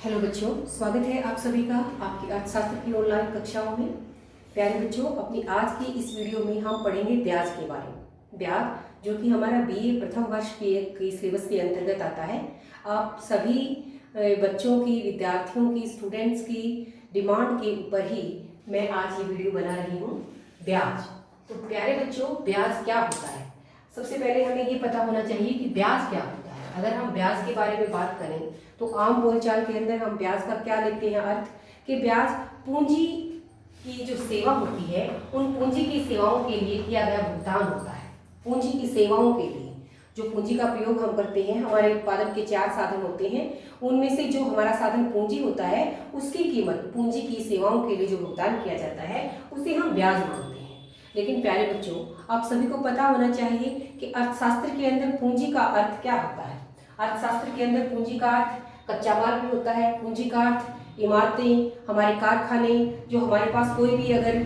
Hello बच्चों, स्वागत है आप सभी का आपकी अर्थशास्त्र की ऑनलाइन कक्षाओं में। प्यारे बच्चों, अपनी आज की इस वीडियो में हम पढ़ेंगे ब्याज के बारे में। ब्याज जो कि हमारा बीए प्रथम वर्ष के सिलेबस के अंतर्गत आता है। आप सभी बच्चों की, विद्यार्थियों की, स्टूडेंट्स की डिमांड के ऊपर ही मैं आज ये वीडियो बना रही हूँ। ब्याज, तो प्यारे बच्चों, ब्याज क्या होता है? सबसे पहले हमें ये पता होना चाहिए कि ब्याज क्या होता है। अगर हम ब्याज के बारे में बात करें तो आम बोलचाल के अंदर हम ब्याज का क्या लेते हैं अर्थ, कि ब्याज पूंजी की जो सेवा होती है उन पूंजी की सेवाओं के लिए किया गया भुगतान होता है। पूंजी की सेवाओं के लिए जो पूंजी का प्रयोग हम करते हैं, हमारे उत्पादन के 4 साधन होते हैं, उनमें से जो हमारा साधन पूंजी होता है उसकी कीमत, पूंजी की सेवाओं के लिए जो भुगतान किया जाता है उसे हम ब्याज मानते हैं। लेकिन प्यारे बच्चों, आप सभी को पता होना चाहिए कि अर्थशास्त्र के अंदर पूंजी का अर्थ क्या होता है। अर्थशास्त्र के अंदर पूंजी का अर्थ कच्चा माल भी होता है। पूंजी का अर्थ इमारतें, हमारे कारखाने, जो हमारे पास कोई भी अगर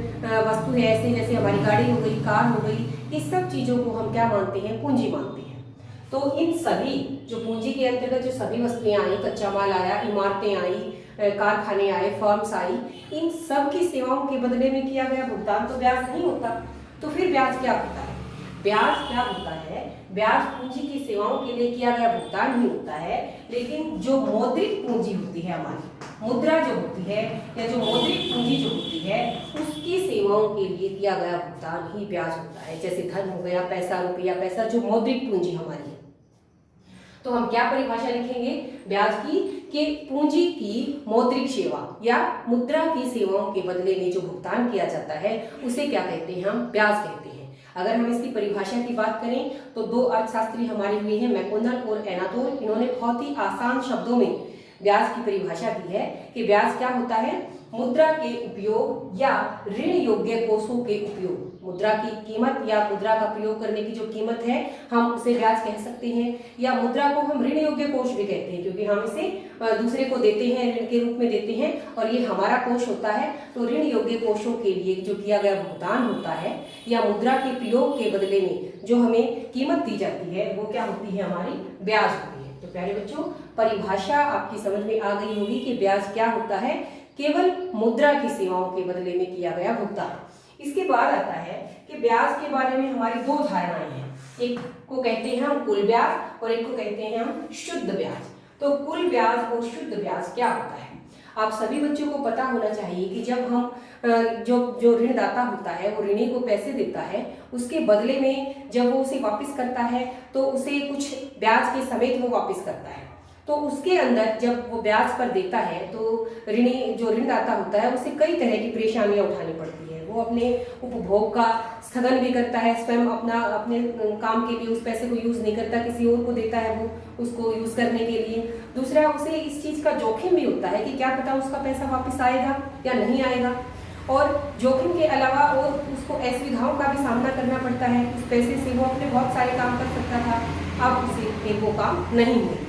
वस्तु है, ऐसे जैसे हमारी गाड़ी हो गई, कार हो गई, इस सब चीज़ों को हम क्या मानते हैं? पूंजी मानते हैं। तो इन सभी जो पूंजी के अंतर्गत जो सभी वस्तुएं आई, कच्चा माल आया, इमारतें आई, कारखाने आए, फर्म्स आई, इन सब की सेवाओं के बदले में किया गया भुगतान तो ब्याज नहीं होता। तो फिर ब्याज क्या होता है? ब्याज क्या होता है? ब्याज पूंजी की सेवाओं के लिए किया गया भुगतान ही होता है। लेकिन जो मौद्रिक पूंजी होती है, हमारी मुद्रा जो होती है या जो मौद्रिक पूंजी जो होती है, उसकी सेवाओं के लिए किया गया भुगतान ही ब्याज होता है। जैसे धन हो गया, पैसा, रुपया, पैसा, जो मौद्रिक पूंजी हमारी है। तो हम क्या परिभाषा लिखेंगे ब्याज की, कि पूंजी की मौद्रिक सेवा या मुद्रा की सेवाओं के बदले में जो भुगतान किया जाता है उसे क्या कहते हैं? हम ब्याज कहते हैं। अगर हम इसकी परिभाषा की बात करें तो 2 अर्थशास्त्री हमारे हुए हैं, मैकोनल और एनातोल। इन्होंने बहुत ही आसान शब्दों में ब्याज की परिभाषा दी है कि ब्याज क्या होता है? मुद्रा के उपयोग या ऋण योग्य कोषों के उपयोग। मुद्रा की कीमत या मुद्रा का प्रयोग करने की जो कीमत है, हम उसे ब्याज कह सकते हैं। या मुद्रा को हम ऋण योग्य कोष भी कहते हैं, क्योंकि हम इसे दूसरे को देते हैं, ऋण के रूप में देते हैं, और ये हमारा कोष होता है। तो ऋण योग्य कोषों के लिए जो किया गया भुगतान होता है या मुद्रा के प्रयोग के बदले में जो हमें कीमत दी जाती है, वो क्या होती है? हमारी ब्याज होती है। तो प्यारे बच्चों, परिभाषा आपकी समझ में आ गई होगी कि ब्याज क्या होता है? केवल मुद्रा की सेवाओं के बदले में किया गया भुगतान। इसके बाद आता है कि ब्याज के बारे में हमारी 2 धारणाएं हैं। एक को कहते हैं हम कुल ब्याज और एक को कहते हैं हम शुद्ध ब्याज। तो कुल ब्याज और शुद्ध ब्याज क्या होता है? आप सभी बच्चों को पता होना चाहिए कि जब हम जो ऋणदाता होता है वो ऋणी को पैसे देता है, उसके बदले में जब वो उसे वापस करता है तो उसे कुछ ब्याज के समेत वो वापस करता है। तो उसके अंदर जब वो ब्याज पर देता है तो ऋणी, जो ऋणदाता होता है, उसे कई तरह की परेशानियां उठानी पड़ती है। वो अपने उपभोग का स्थगन भी करता है, स्वयं अपने काम के लिए उस पैसे को यूज नहीं करता, किसी और को देता है वो उसको यूज करने के लिए। दूसरा, उसे इस चीज का जोखिम भी होता है कि क्या पता उसका पैसा वापस आएगा या नहीं आएगा। और जोखिम के अलावा और उसको असुविधाओं का भी सामना करना पड़ता है। उस पैसे से वो अपने बहुत सारे काम कर सकता था, अब उसे वो काम नहीं हुए।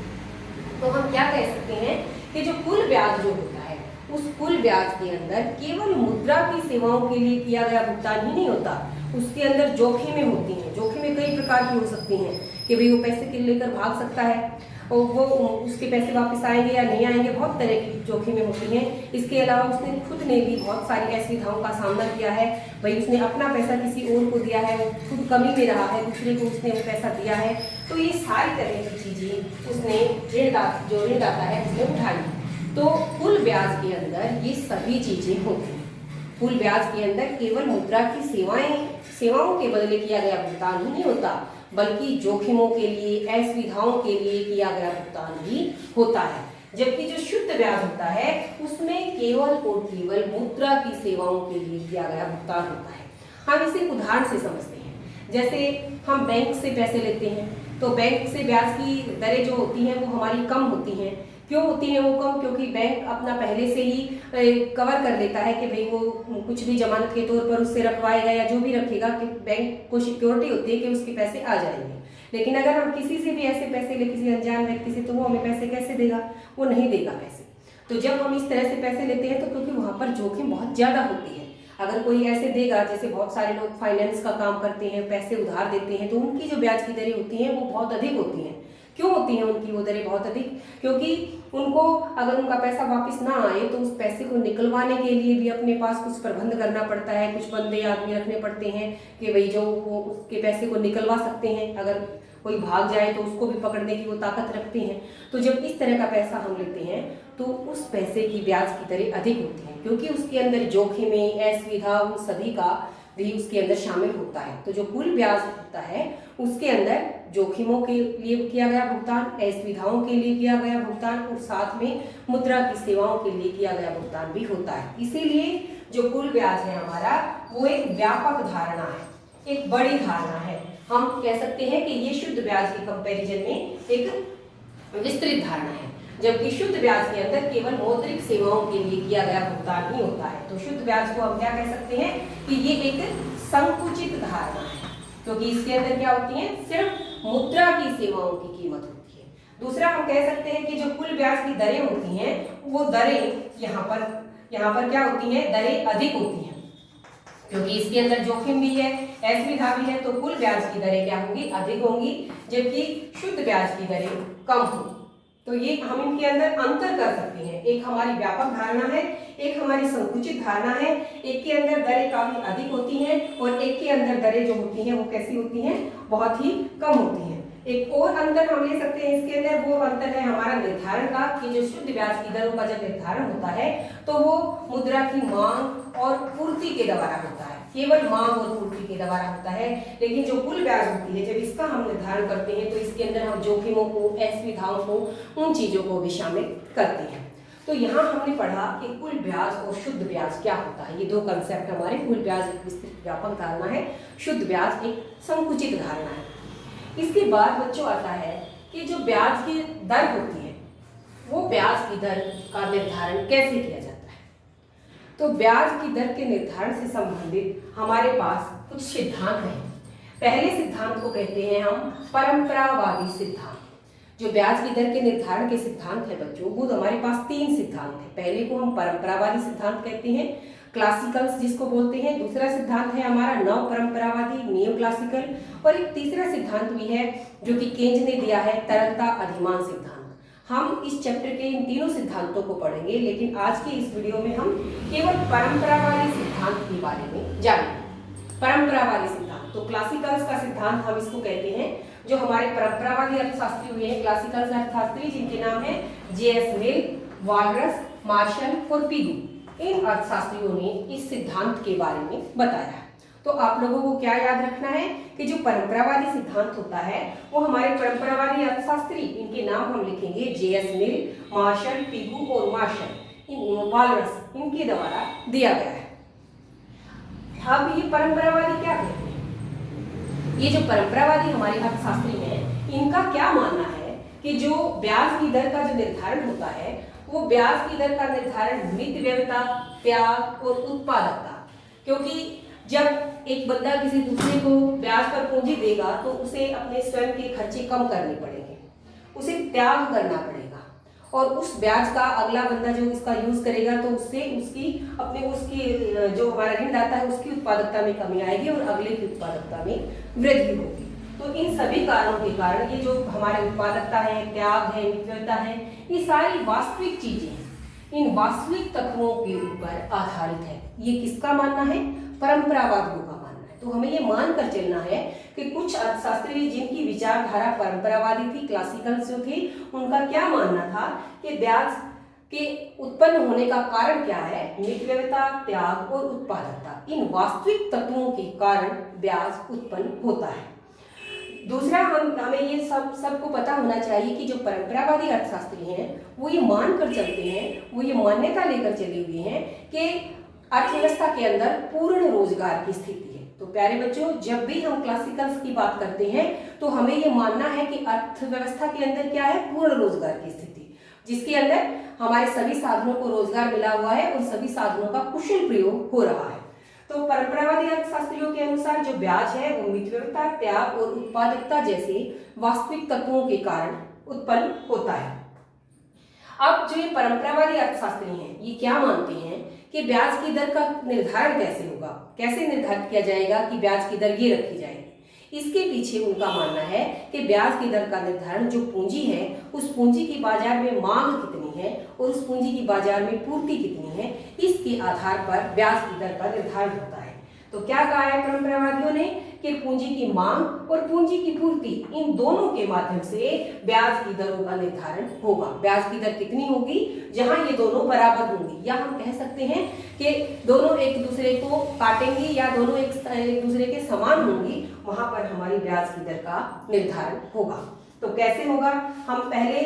तो हम क्या कह सकते हैं कि जो कुल ब्याज जो होता है, उस कुल ब्याज के अंदर केवल मुद्रा की सेवाओं के लिए किया गया भुगतान ही नहीं होता, उसके अंदर जोखिमें होती हैं। जोखिमें कई प्रकार की हो सकती हैं कि भाई वो पैसे के लेकर भाग सकता है और वो उसके पैसे वापस आएंगे या नहीं आएंगे, बहुत तरह की जोखिमें होती हैं। इसके अलावा उसने खुद ने भी बहुत सारी असुविधाओं का सामना किया है। भाई उसने अपना पैसा किसी और को दिया है, वो खुद कमी में रहा है, दूसरे को उसने वो पैसा दिया है। तो ये सारी तरह की चीजें उसने जो ऋणदाता है उसने उठाई। तो कुल ब्याज के अंदर ये सभी चीजें होती हैं। कुल ब्याज के अंदर केवल मुद्रा की सेवाओं के बदले किया गया भुगतान ही नहीं होता, बल्कि जोखिमों के लिए, असुविधाओं के लिए किया गया भुगतान भी होता है। जबकि जो शुद्ध ब्याज होता है उसमें केवल और केवल मुद्रा की सेवाओं के लिए किया गया भुगतान होता है। हम इसे उदाहरण से समझते हैं। जैसे हम बैंक से पैसे लेते हैं तो बैंक से ब्याज की दरें जो होती हैं वो हमारी कम होती हैं। क्यों होती है वो कम? क्योंकि बैंक अपना पहले से ही कवर कर लेता है कि भाई वो कुछ भी जमानत के तौर पर उससे रखवाएगा या जो भी रखेगा, कि बैंक को सिक्योरिटी होती है कि उसके पैसे आ जाएंगे। लेकिन अगर हम किसी से भी ऐसे पैसे ले, किसी अनजान व्यक्ति से, तो वो हमें पैसे कैसे देगा? वो नहीं देगा पैसे। तो जब हम इस तरह से पैसे लेते हैं तो क्योंकि वहाँ पर जोखिम बहुत ज़्यादा होती है। अगर कोई ऐसे देगा, जैसे बहुत सारे लोग फाइनेंस का काम करते हैं, पैसे उधार देते हैं, तो उनकी जो ब्याज की दरें होती हैं वो बहुत अधिक होती हैं। क्यों होती हैं उनकी वो दरें बहुत अधिक? क्योंकि उनको अगर उनका पैसा वापस ना आए तो उस पैसे को निकलवाने के लिए भी अपने पास कुछ प्रबंध करना पड़ता है, कुछ बंदे आदमी रखने पड़ते हैं कि भाई जो वो उसके पैसे को निकलवा सकते हैं, अगर कोई भाग जाए तो उसको भी पकड़ने की वो ताकत रखते हैं। तो जब इस तरह का पैसा हम लेते हैं तो उस पैसे की ब्याज की दरें अधिक होती हैं, क्योंकि उसके अंदर जोखिमें, असुविधा, उन सभी का भी उसके अंदर शामिल होता है। तो जो कुल ब्याज होता है उसके अंदर जोखिमों के लिए किया गया भुगतान, असुविधाओं के लिए किया गया भुगतान और साथ में मुद्रा की सेवाओं के लिए किया गया भुगतान भी होता है। इसीलिए जो कुल ब्याज है हमारा वो एक व्यापक धारणा है, एक बड़ी धारणा है। हम कह सकते हैं कि ये शुद्ध ब्याज के कंपैरिजन में एक विस्तृत धारणा है, जबकि शुद्ध ब्याज के अंदर केवल मौद्रिक सेवाओं के लिए किया गया भुगतान ही होता है। तो शुद्ध ब्याज को हम क्या कह सकते हैं कि ये एक संकुचित धारणा है, क्योंकि इसके अंदर क्या होती है, सिर्फ मुद्रा की सेवाओं की कीमत होती है। दूसरा हम कह सकते हैं कि जो कुल ब्याज की दरें होती हैं वो दरें यहाँ पर क्या होती हैं, दरें अधिक होती हैं, क्योंकि इसके अंदर जोखिम भी है, असुविधा भी है। तो कुल ब्याज की दरें क्या होंगी, अधिक होंगी, जबकि शुद्ध ब्याज की दरें कम होंगी। तो ये हम इनके अंदर अंतर कर सकते हैं, एक हमारी व्यापक धारणा है, एक हमारी संकुचित धारणा है। एक के अंदर दरें काफी अधिक होती हैं और एक के अंदर दरें जो होती हैं वो कैसी होती हैं, बहुत ही कम होती हैं। एक और अंतर हम ले सकते हैं इसके अंदर, वो अंतर है हमारा निर्धारण का, कि जो शुद्ध ब्याज की दरों का जब निर्धारण होता है तो वो मुद्रा की मांग और पूर्ति के द्वारा होता है, केवल मांग और पूर्ति के द्वारा होता है। लेकिन जो कुल ब्याज होती है जब इसका हम निर्धारण करते हैं तो इसके अंदर हम जोखिमों को, असुविधाओं को, उन चीजों को भी शामिल करते हैं। तो यहाँ हमने पढ़ा कि कुल ब्याज और शुद्ध ब्याज क्या होता है। ये दो कंसेप्ट हमारे, कुल ब्याज एक विस्तृत व्यापक धारणा है, शुद्ध ब्याज एक संकुचित धारणा है। इसके बाद बच्चों आता है कि जो ब्याज की दर होती है वो ब्याज की दर का निर्धारण कैसे किया जाता है। तो ब्याज की दर के निर्धारण से संबंधित हमारे पास कुछ सिद्धांत हैं। पहले सिद्धांत को कहते हैं हम परंपरावादी सिद्धांत। जो ब्याज की दर के निर्धारण के सिद्धांत है बच्चों, वो हमारे पास 3 सिद्धांत हैं। पहले को हम परंपरावादी सिद्धांत कहते हैं, क्लासिकल्स जिसको बोलते हैं। दूसरा सिद्धांत है हमारा नव परंपरावादी, नियो क्लासिकल। और एक तीसरा सिद्धांत भी है जो कि केंज ने दिया है, तरलता अधिमान सिद्धांत। हम इस चैप्टर के इन तीनों सिद्धांतों को पढ़ेंगे, लेकिन आज की इस वीडियो में हम केवल परंपरावादी सिद्धांत के बारे में जानेंगे। परंपरावादी सिद्धांत, तो क्लासिकल्स का सिद्धांत हम इसको कहते हैं। जो हमारे परंपरावादी अर्थशास्त्री हुए हैं, क्लासिकल्स अर्थशास्त्री, जिनके नाम है J.S. मिल, वालरस, मार्शल और पीगू, इन अर्थशास्त्रियों ने इस सिद्धांत के बारे में बताया। तो आप लोगों को क्या याद रखना है कि जो परंपरावादी सिद्धांत होता है वो हमारे परंपरावादी अर्थशास्त्री, इनके नाम हम लिखेंगे J.S. मिल, मार्शल, पीगू और वालरस, इनके द्वारा दिया गया है। अब ये परंपरावादी क्या कहते हैं? ये जो परंपरावादी हमारे अर्थशास्त्री हैं, इनका क्या मानना है कि जो ब्याज की दर का जो निर्धारण होता है वो ब्याज की दर का निर्धारण मितव्ययता, त्याग और उत्पादकता, क्योंकि जब एक बंदा किसी दूसरे को ब्याज पर पूंजी देगा तो उसे अपने स्वयं के खर्चे कम करने पड़ेंगे, उसे त्याग करना पड़ेगा, और उस ब्याज का अगला बंदा जो इसका यूज करेगा तो उससे उसकी जो हमारा ऋणदाता है उसकी उत्पादकता में कमी आएगी और अगले की उत्पादकता में वृद्धि होगी। तो इन सभी कारणों के कारण ये जो हमारे उत्पादकता है, त्याग है, मितव्ययता है, ये सारी वास्तविक चीजें हैं, इन वास्तविक तत्वों के ऊपर आधारित है। ये किसका मानना है? परंपरावादियों का मानना है। तो हमें ये मानकर चलना है कि कुछ अर्थशास्त्री जिनकी विचारधारा परंपरावादी थी, क्लासिकल्स जो थे, उनका क्या मानना था कि ब्याज के उत्पन्न होने का कारण क्या है? मितव्ययता, त्याग और उत्पादकता, इन वास्तविक तत्वों के कारण ब्याज उत्पन्न होता है। दूसरा हमें ये सबको पता होना चाहिए कि जो परंपरावादी अर्थशास्त्री हैं वो ये मानकर चलते हैं, वो ये मान्यता लेकर चले हुए हैं कि अर्थव्यवस्था के अंदर पूर्ण रोजगार की स्थिति है। तो प्यारे बच्चों, जब भी हम क्लासिकल्स की बात करते हैं तो हमें ये मानना है कि अर्थव्यवस्था के अंदर क्या है? पूर्ण रोजगार की स्थिति, जिसके अंदर हमारे सभी साधनों को रोजगार मिला हुआ है और सभी साधनों का कुशल प्रयोग हो रहा है। तो परंपरावादी अर्थशास्त्रियों के अनुसार जो ब्याज है वो मितव्ययता, त्याग और उत्पादकता जैसे वास्तविक तत्वों के कारण उत्पन्न होता है। अब जो ये परंपरावादी अर्थशास्त्री हैं ये क्या मानते हैं कि ब्याज की दर का निर्धारण कैसे होगा, कैसे निर्धारित किया जाएगा कि ब्याज की दर ये रखी जाएगी। इसके पीछे उनका मानना है कि ब्याज की दर का निर्धारण जो पूंजी है, उस पूंजी की बाजार में मांग कितनी है और उस पूंजी की बाजार में पूर्ति कितनी है, इसके आधार पर ब्याज की दर का निर्धारण होता है। तो क्या कहा है परंपरावादियों ने कि पूंजी की मांग और पूंजी की पूर्ति, इन दोनों के माध्यम से ब्याज की दरों का निर्धारण होगा। ब्याज की दर कितनी होगी? जहां ये दोनों बराबर होंगी, या हम कह सकते हैं कि दोनों एक दूसरे को काटेंगी या दोनों एक दूसरे के समान होंगी, वहां पर हमारी ब्याज की दर का निर्धारण होगा। तो कैसे होगा? हम पहले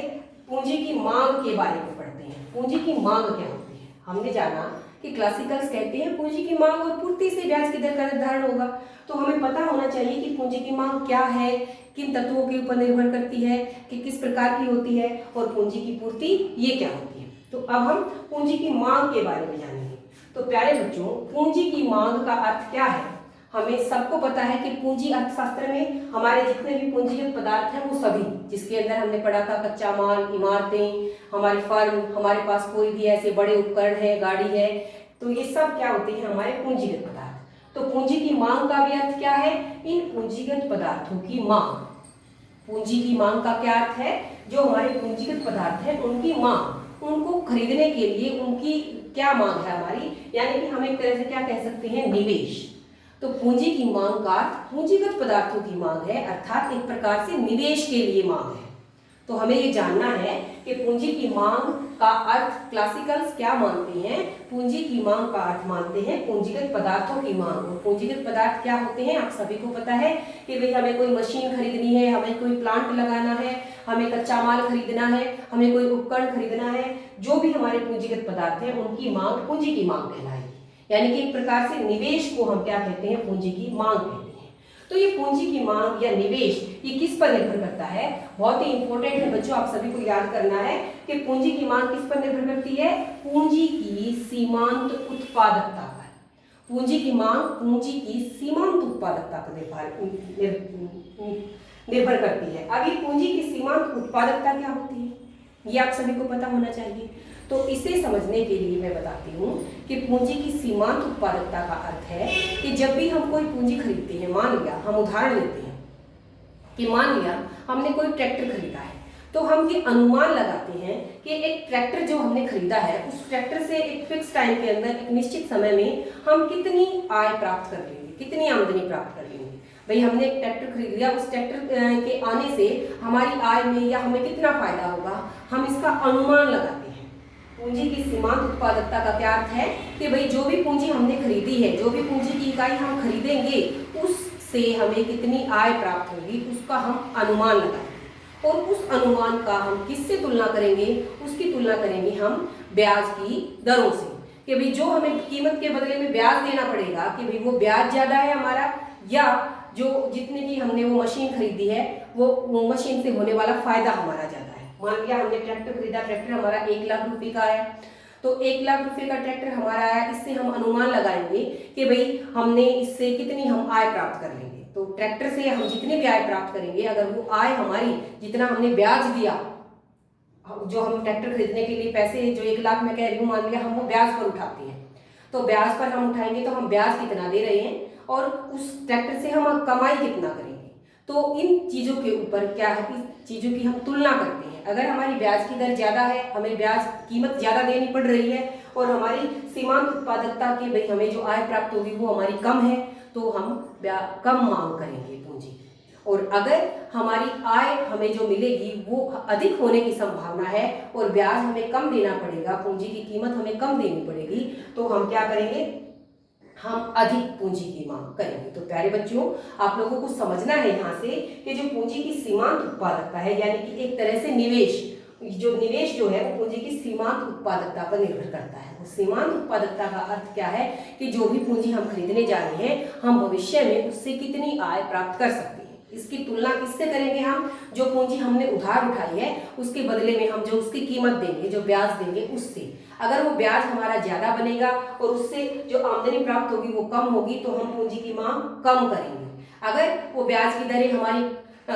पूंजी की मांग के बारे में पढ़ते हैं। पूंजी की मांग क्या होती है? हमने जाना कि क्लासिकल्स कहते हैं पूंजी की मांग और पूर्ति से ब्याज की दर का निर्धारण होगा। तो हमें पता होना चाहिए कि पूंजी की मांग क्या है, किन तत्वों के ऊपर निर्भर करती है, कि किस प्रकार की होती है, और पूंजी की पूर्ति ये क्या होती है। तो अब हम पूंजी की मांग के बारे में जानेंगे। तो प्यारे बच्चों, पूंजी की मांग का अर्थ क्या है? हमें सबको पता है कि पूंजी अर्थशास्त्र में हमारे जितने भी पूंजीगत पदार्थ हैं वो सभी, जिसके अंदर हमने पढ़ा था कच्चा माल, इमारतें, हमारी फर्म, हमारे पास कोई भी ऐसे बड़े उपकरण है, गाड़ी है, तो ये सब क्या होते हैं? हमारे पूंजीगत पदार्थ। तो पूंजी की मांग का भी अर्थ क्या है? इन पूंजीगत पदार्थों की मांग। पूंजी की मांग का क्या अर्थ है? जो हमारे पूंजीगत पदार्थ है उनकी मांग, उनको खरीदने के लिए उनकी क्या मांग है हमारी, यानी कि हम एक तरह से क्या कह सकते हैं? निवेश। तो पूंजी की मांग का अर्थ पूंजीगत पदार्थों की मांग है, अर्थात एक प्रकार से निवेश के लिए मांग है। तो हमें ये जानना है कि पूंजी की मांग का अर्थ क्लासिकल्स क्या मानते हैं? पूंजी की मांग का अर्थ मानते हैं पूंजीगत पदार्थों की मांग। और पूंजीगत पदार्थ क्या होते हैं? आप सभी को पता है कि भाई हमें कोई मशीन खरीदनी है, हमें कोई प्लांट लगाना है, हमें कच्चा माल खरीदना है, हमें कोई उपकरण खरीदना है, जो भी हमारे पूंजीगत पदार्थ हैं उनकी मांग पूंजी की मांग कहलाएगी। यानी कि एक प्रकार से निवेश को हम क्या कहते हैं? पूंजी की मांग कहते हैं। तो ये पूंजी की मांग या निवेश ये किस पर निर्भर करता है? बहुत ही इंपॉर्टेंट है बच्चों, आप सभी को याद करना है कि पूंजी की मांग किस पर निर्भर करती है? पूंजी की सीमांत उत्पादकता पर। पूंजी की मांग पूंजी की सीमांत उत्पादकता पर निर्भर करती है। अब ये पूंजी की सीमांत उत्पादकता क्या होती है, ये आप सभी को पता होना चाहिए। तो इसे समझने के लिए मैं बताती हूँ कि पूंजी की सीमांत उत्पादकता का अर्थ है कि जब भी हम कोई पूंजी खरीदते हैं, मान लिया हम उदाहरण लेते हैं कि मान लिया हमने कोई ट्रैक्टर खरीदा है, तो हम ये अनुमान लगाते हैं कि एक ट्रैक्टर जो हमने खरीदा है उस ट्रैक्टर से एक फिक्स टाइम के अंदर, एक निश्चित समय में हम कितनी आय प्राप्त कर लेंगे, कितनी आमदनी प्राप्त कर लेंगे। भाई हमने एक ट्रैक्टर खरीद लिया, उस ट्रैक्टर के आने से हमारी आय में या हमें कितना फायदा होगा, हम इसका अनुमान लगाते हैं। पूंजी की सीमांत उत्पादकता का क्या अर्थ है कि भाई जो भी पूंजी हमने खरीदी है, जो भी पूंजी की इकाई हम खरीदेंगे, उससे हमें कितनी आय प्राप्त होगी उसका हम अनुमान लगाएंगे। और उस अनुमान का हम किससे तुलना करेंगे? उसकी तुलना करेंगे हम ब्याज की दरों से, कि भाई जो हमें कीमत के बदले में ब्याज देना पड़ेगा, कि भाई वो ब्याज ज्यादा है हमारा, या जो जितने की हमने वो मशीन खरीदी है वो मशीन से होने वाला फायदा हमारा ज्यादा है। मान लिया हमने ट्रैक्टर खरीदा, ट्रैक्टर हमारा 1 लाख रुपए का आया, तो 1 लाख रुपए का ट्रैक्टर हमारा आया, इससे हम अनुमान लगाएंगे कि भाई हमने इससे कितनी हम आय प्राप्त कर लेंगे। तो ट्रैक्टर से हम जितनी भी आय प्राप्त करेंगे, अगर वो आय हमारी जितना हमने ब्याज दिया, जो हम ट्रैक्टर खरीदने के लिए पैसे जो 1 लाख में कह रही हूँ, मान लिया हम वो ब्याज पर उठाते हैं, तो ब्याज पर हम उठाएंगे तो हम ब्याज कितना दे रहे हैं और उस ट्रैक्टर से हम कमाई कितना करेंगे। तो इन चीजों के ऊपर क्या है, इस चीजों की हम तुलना करते हैं। अगर हमारी ब्याज की दर ज्यादा है, हमें ब्याज कीमत ज्यादा देनी पड़ रही है, और हमारी सीमांत उत्पादकता की भाई हमें जो आय प्राप्त होगी वो हमारी कम है, तो हम कम मांग करेंगे पूंजी। और अगर हमारी आय हमें जो मिलेगी वो अधिक होने की संभावना है और ब्याज हमें कम देना पड़ेगा, पूंजी की कीमत हमें कम देनी पड़ेगी, तो हम क्या करेंगे? हम अधिक पूंजी की मांग करेंगे। तो प्यारे बच्चों, आप लोगों को समझना है यहाँ से कि जो पूंजी की सीमांत उत्पादकता है, यानी कि एक तरह से निवेश जो है वो पूंजी की सीमांत उत्पादकता पर निर्भर करता है। वो सीमांत उत्पादकता का अर्थ क्या है कि जो भी पूंजी हम खरीदने जा रहे हैं, हम भविष्य में उससे कितनी आय प्राप्त कर सकते हैं। इसकी तुलना किससे करेंगे? हम जो पूंजी हमने उधार उठाई है उसके बदले में हम जो उसकी कीमत देंगे, जो ब्याज देंगे, उससे। अगर वो ब्याज हमारा ज्यादा बनेगा और उससे जो आमदनी प्राप्त होगी वो कम होगी, तो हम पूंजी की मांग कम करेंगे। अगर वो ब्याज की दरें हमारी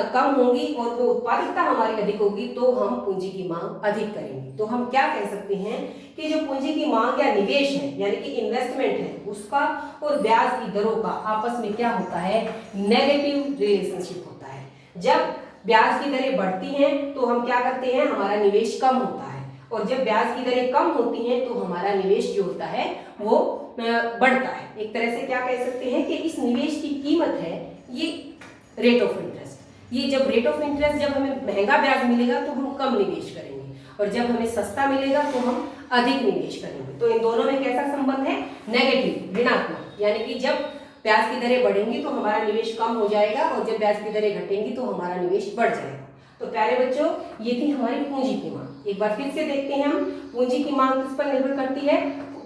कम होंगी और वो उत्पादकता हमारी अधिक होगी तो हम पूंजी की मांग अधिक करेंगे। तो हम क्या कह सकते हैं कि जो पूंजी की मांग या निवेश है यानी कि इन्वेस्टमेंट है उसका और ब्याज की दरों का आपस में क्या होता है, नेगेटिव रिलेशनशिप होता है। जब ब्याज की दरें बढ़ती हैं तो हम क्या करते हैं, हमारा निवेश कम होता है, और जब ब्याज की दरें कम होती हैं तो हमारा निवेश जो होता है वो बढ़ता है। एक तरह से क्या कह सकते हैं कि इस निवेश की कीमत है ये रेट ऑफ इंटरेस्ट। ये जब रेट ऑफ इंटरेस्ट, जब हमें महंगा ब्याज मिलेगा तो हम कम निवेश करेंगे, और जब हमें सस्ता मिलेगा तो हम अधिक निवेश करेंगे। तो इन दोनों में कैसा संबंध है, नेगेटिव, ऋणात्मक। यानी कि जब ब्याज की दरें बढ़ेंगी तो हमारा निवेश कम हो जाएगा, और जब ब्याज की दरें घटेंगी तो हमारा निवेश बढ़ जाएगा। तो प्यारे बच्चों, ये थी हमारी पूंजी की मांग। एक बार फिर से देखते हैं हम, पूंजी की मांग किस पर निर्भर करती है।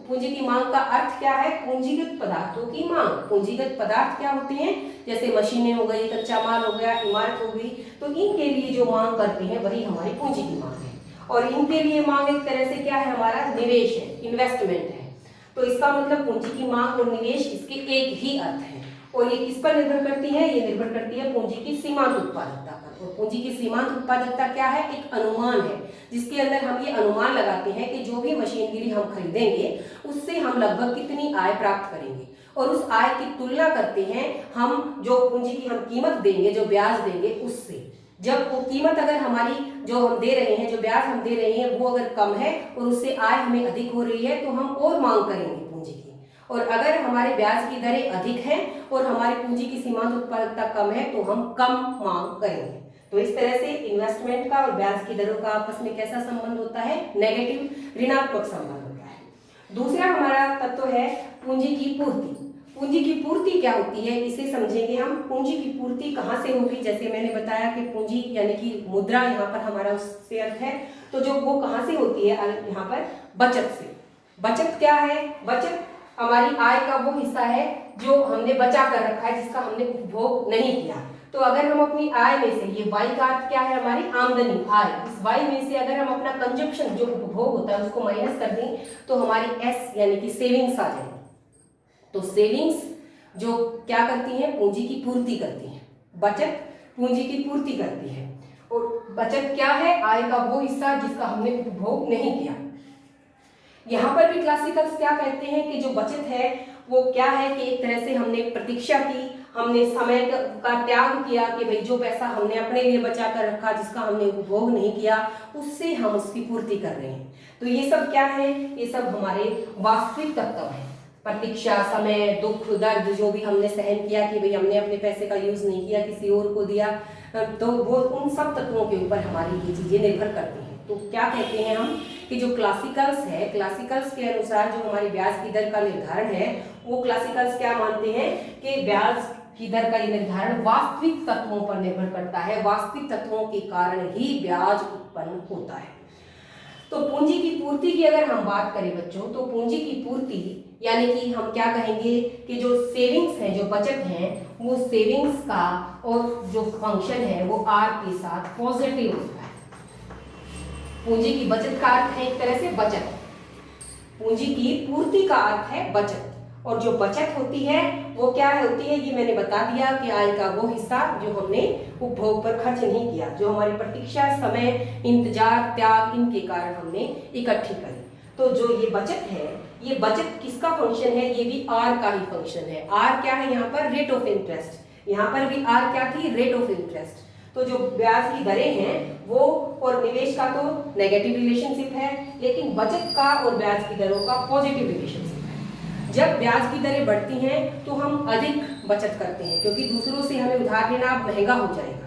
पूंजी की मांग का अर्थ क्या है, पूंजीगत पदार्थों की मांग। पूंजीगत पदार्थ क्या होते हैं, जैसे मशीनें हो गई, कच्चा माल हो गया, इमारत हो गई, तो इनके लिए जो मांग करते हैं वही हमारी पूंजी की मांग है। और इनके लिए मांग एक तरह से क्या है, हमारा निवेश है, इन्वेस्टमेंट है। तो इसका मतलब पूंजी की मांग और निवेश इसके एक ही अर्थ है। और ये किस पर निर्भर करती है, ये निर्भर करती है पूंजी की सीमांत उत्पादकता पर। और पूंजी की सीमांत उत्पादकता क्या है, एक अनुमान है जिसके अंदर हम ये अनुमान लगाते हैं कि जो भी मशीनरी हम खरीदेंगे उससे हम लगभग कितनी आय प्राप्त करेंगे, और उस आय की तुलना करते हैं हम जो पूंजी की हम कीमत देंगे, जो ब्याज देंगे उससे। जब वो कीमत अगर हमारी जो हम दे रहे हैं, जो ब्याज हम दे रहे हैं वो अगर कम है और उससे आय हमें अधिक हो रही है तो हम और मांग करेंगे पूंजी की। और अगर हमारे ब्याज की दरें अधिक हैं और हमारी पूंजी की सीमांत उत्पादकता कम है तो हम कम मांग करेंगे। तो इस तरह से इन्वेस्टमेंट का और ब्याज की दरों का आपस में कैसा संबंध होता है, नेगेटिव, ऋणात्मक संबंध होता है। दूसरा हमारा तत्व है पूंजी की पूर्ति। पूंजी की पूर्ति क्या होती है, इसे समझेंगे हम। पूंजी की पूर्ति कहाँ से होगी, जैसे मैंने बताया कि पूंजी यानी कि मुद्रा यहाँ पर हमारा उससे अर्थ है, तो जो वो कहाँ से होती है, यहाँ पर बचत से। बचत क्या है, बचत हमारी आय का वो हिस्सा है जो हमने बचा कर रखा है, जिसका हमने उपभोग नहीं किया। तो अगर हम अपनी आय में से, ये वाई का अर्थ क्या है, हमारी आमदनी, आय, इस वाई में से अगर हम अपना कंजप्शन जो उपभोग होता है उसको माइनस कर दें तो हमारी एस यानी कि सेविंग्स आ जाएगी। तो सेविंग्स जो क्या करती हैं, पूंजी की पूर्ति करती हैं। बचत पूंजी की पूर्ति करती है। और बचत क्या है, आय का वो हिस्सा जिसका हमने उपभोग नहीं किया। यहाँ पर भी क्लासिकल्स क्या कहते हैं कि जो बचत है वो क्या है कि एक तरह से हमने प्रतीक्षा की, हमने समय का त्याग किया कि भाई जो पैसा हमने अपने लिए बचा कर रखा, जिसका हमने उपभोग नहीं किया, उससे हम उसकी पूर्ति कर रहे हैं। तो ये सब क्या है, ये सब हमारे वास्तविक तत्व हैं। प्रतीक्षा, समय, दुख, दर्द जो भी हमने सहन किया कि भाई हमने अपने पैसे का यूज नहीं किया, किसी और को दिया, तो वो उन सब तत्वों के ऊपर हमारी ये चीजें निर्भर करती हैं। तो क्या कहते हैं हम कि जो क्लासिकल्स है, क्लासिकल्स के अनुसार जो हमारी ब्याज की दर का निर्धारण है, वो क्लासिकल्स क्या मानते हैं कि ब्याज की दर का ये निर्धारण वास्तविक तत्वों पर निर्भर करता है। वास्तविक तत्वों के कारण ही ब्याज उत्पन्न होता है। तो पूंजी की पूर्ति की अगर हम बात करें बच्चों, तो पूंजी की पूर्ति यानी कि हम क्या कहेंगे कि जो सेविंग्स है, जो बचत है, वो सेविंग्स का और जो फंक्शन है वो आर के साथ पॉजिटिव होता है। पूंजी की बचत का अर्थ है एक तरह से बचत, पूंजी की पूर्ति का अर्थ है बचत। और जो बचत होती है वो क्या होती है, ये मैंने बता दिया कि आय का वो हिस्सा जो हमने उपभोग पर खर्च नहीं किया, जो हमारी प्रतीक्षा, समय, इंतजार, त्याग, इनके कारण हमने इकट्ठी करी। तो जो ये बचत है, ये बचत किसका फंक्शन है, ये भी आर का ही फंक्शन है। आर क्या है यहाँ पर, रेट ऑफ इंटरेस्ट। यहाँ पर भी आर क्या थी, रेट ऑफ इंटरेस्ट। तो जो ब्याज की दरें हैं वो और निवेश का तो नेगेटिव रिलेशनशिप है, लेकिन बचत का और ब्याज की दरों का पॉजिटिव रिलेशनशिप है। जब ब्याज की दरें बढ़ती हैं तो हम अधिक बचत करते हैं, क्योंकि दूसरों से हमें उधार लेना अब महंगा हो जाएगा।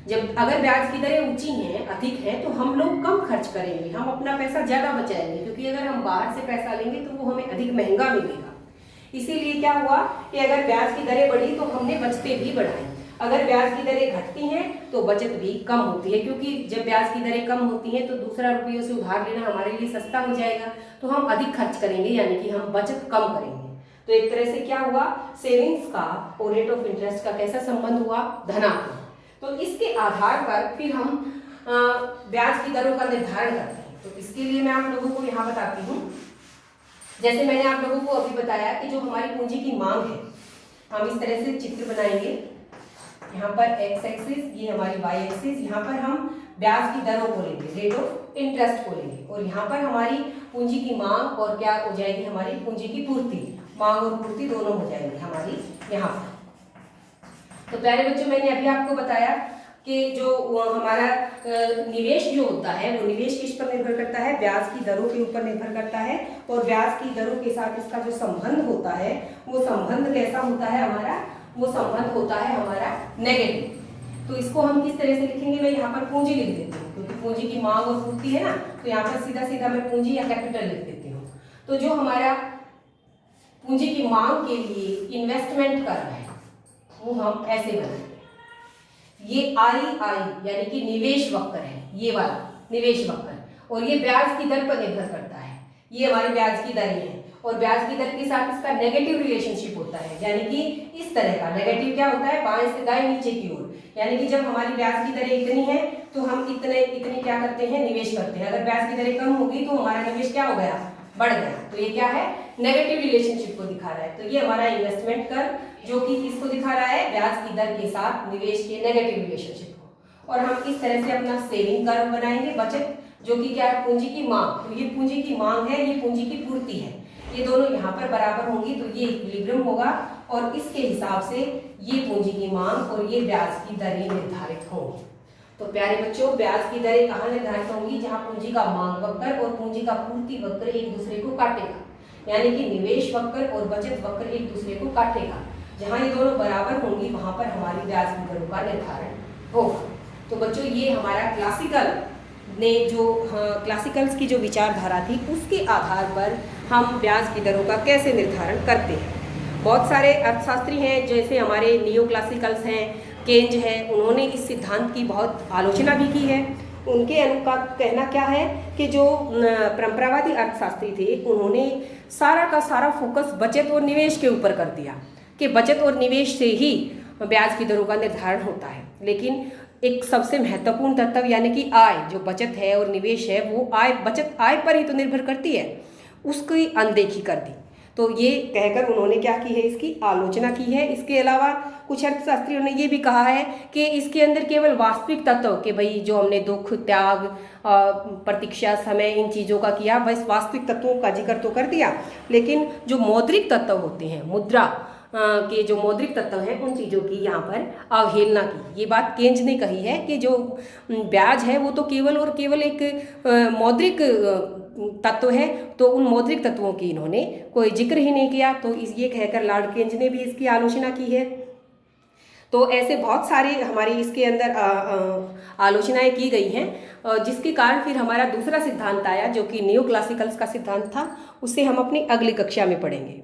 जब अगर ब्याज की दरें ऊंची हैं, अधिक हैं, तो हम लोग कम खर्च करेंगे, हम अपना पैसा ज्यादा बचाएंगे, क्योंकि अगर हम बाहर से पैसा लेंगे तो वो हमें अधिक महंगा मिलेगा। इसीलिए क्या हुआ कि अगर ब्याज की दरें बढ़ी तो हमने बचतें भी बढ़ाई। अगर ब्याज की दरें घटती हैं तो बचत भी कम होती है, क्योंकि जब ब्याज की दरें कम होती हैं तो दूसरा रुपयों से उधार लेना हमारे लिए सस्ता हो जाएगा, तो हम अधिक खर्च करेंगे, यानी कि हम बचत कम करेंगे। तो एक तरह से क्या हुआ, सेविंग्स का और रेट ऑफ इंटरेस्ट का कैसा संबंध हुआ, धनात्मक। तो इसके आधार पर फिर हम ब्याज की दरों का निर्धारण करते हैं। तो इसके लिए मैं आप लोगों को यहाँ बताती हूँ। जैसे मैंने आप लोगों को अभी बताया कि जो हमारी पूंजी की मांग है, हम इस तरह से चित्र बनाएंगे। यहाँ पर x एक्सिस, ये हमारी y एक्सिस, यहाँ पर हम ब्याज की दरों को लेंगे, रेट ऑफ इंटरेस्ट को लेंगे, और यहाँ पर हमारी पूंजी की मांग और क्या हो जाएगी, हमारी पूंजी की पूर्ति, मांग और पूर्ति दोनों हो जाएंगी हमारी यहाँ पर। तो प्यारे बच्चों, मैंने अभी आपको बताया कि जो हमारा निवेश जो होता है वो निवेश किस पर निर्भर करता है, ब्याज की दरों के ऊपर निर्भर करता है, और ब्याज की दरों के साथ इसका जो संबंध होता है वो संबंध कैसा होता है हमारा, वो संबंध होता है हमारा नेगेटिव। तो इसको हम किस तरह से लिखेंगे, मैं यहाँ पर पूंजी लिख देती हूँ क्योंकि पूंजी की मांग और पूर्ति है ना, तो यहाँ पर सीधा सीधा मैं पूंजी या कैपिटल लिख देती हूँ। तो जो हमारा पूंजी की मांग के लिए इन्वेस्टमेंट कर रहा है वो हम ऐसे बनाएंगे, ये आई यानी कि निवेश वक्र है, ये वाला निवेश वक्र, और ये ब्याज की दर पर निर्भर करता है, ये हमारी ब्याज की दरें हैं, और ब्याज की दर के साथ इसका नेगेटिव रिलेशनशिप होता है, यानी कि इस तरह का नेगेटिव क्या होता है, बाएं से दाएं नीचे की ओर, यानी कि जब हमारी ब्याज की दरें इतनी है तो हम इतनी क्या करते हैं, निवेश करते हैं। अगर ब्याज की दरें कम होगी तो हमारा निवेश क्या हो गया, बढ़ गया। तो ये क्या है, नेगेटिव रिलेशनशिप को दिखा रहा है। तो ये हमारा इन्वेस्टमेंट कर जो कि किसको दिखा रहा है, ब्याज की दर के साथ निवेश के नेगेटिव रिलेशनशिप को। और हम इस तरह से अपना सेविंग कर्व बनाएंगे, बचत जो कि क्या है, पूंजी की मांग, तो ये पूंजी की मांग है, ये पूंजी की पूर्ति है, ये दोनों यहाँ पर बराबर होंगी तो ये इक्विलिब्रियम होगा, और इसके हिसाब से ये पूंजी की मांग और ये ब्याज की दरें निर्धारित होंगी। तो प्यारे बच्चों, ब्याज की दरें कहाँ निर्धारित होंगी, जहाँ पूंजी का मांग वक्र और पूंजी का पूर्ति वक्र एक दूसरे को काटेगा, यानी कि निवेश वक्र और बचत वक्र एक दूसरे को काटेगा। जहाँ ये दोनों बराबर होंगी वहां पर हमारी ब्याज की दरों का निर्धारण होगा। तो बच्चों, ये हमारा क्लासिकल ने जो क्लासिकल्स की जो विचारधारा थी उसके आधार पर हम ब्याज की दरों का कैसे निर्धारण करते हैं। बहुत सारे अर्थशास्त्री हैं, जैसे हमारे नियो क्लासिकल्स हैं, केंज है, उन्होंने इस सिद्धांत की बहुत आलोचना भी की है। उनके का कहना क्या है कि जो परंपरावादी अर्थशास्त्री थे उन्होंने सारा का सारा फोकस बचत और निवेश के ऊपर कर दिया कि बचत और निवेश से ही ब्याज की दरों का निर्धारण होता है। लेकिन एक सबसे महत्वपूर्ण तत्व यानी कि आय, जो बचत है और निवेश है, वो बचत आय पर ही तो निर्भर करती है, उसकी अनदेखी कर दी। तो ये कहकर उन्होंने क्या की है, इसकी आलोचना की है। इसके अलावा कुछ अर्थशास्त्रियों ने ये भी कहा है कि इसके अंदर केवल वास्तविक तत्व के भाई जो हमने दुख, त्याग, प्रतीक्षा, समय, इन चीज़ों का किया, बस वास्तविक तत्वों का जिक्र तो कर दिया, लेकिन जो मौद्रिक तत्व होते हैं, मुद्रा के जो मौद्रिक तत्व हैं, उन चीज़ों की यहाँ पर अवहेलना की। ये बात केंज ने कही है कि जो ब्याज है वो तो केवल और केवल एक मौद्रिक तत्व है, तो उन मौद्रिक तत्वों की इन्होंने कोई जिक्र ही नहीं किया। तो ये कहकर लॉर्ड केंज ने भी इसकी आलोचना की है। तो ऐसे बहुत सारे हमारी इसके अंदर आलोचनाएं की गई हैं, जिसके कारण फिर हमारा दूसरा सिद्धांत आया जो कि नियो क्लासिकल्स का सिद्धांत था। उसे हम अपनी अगली कक्षा में पढ़ेंगे।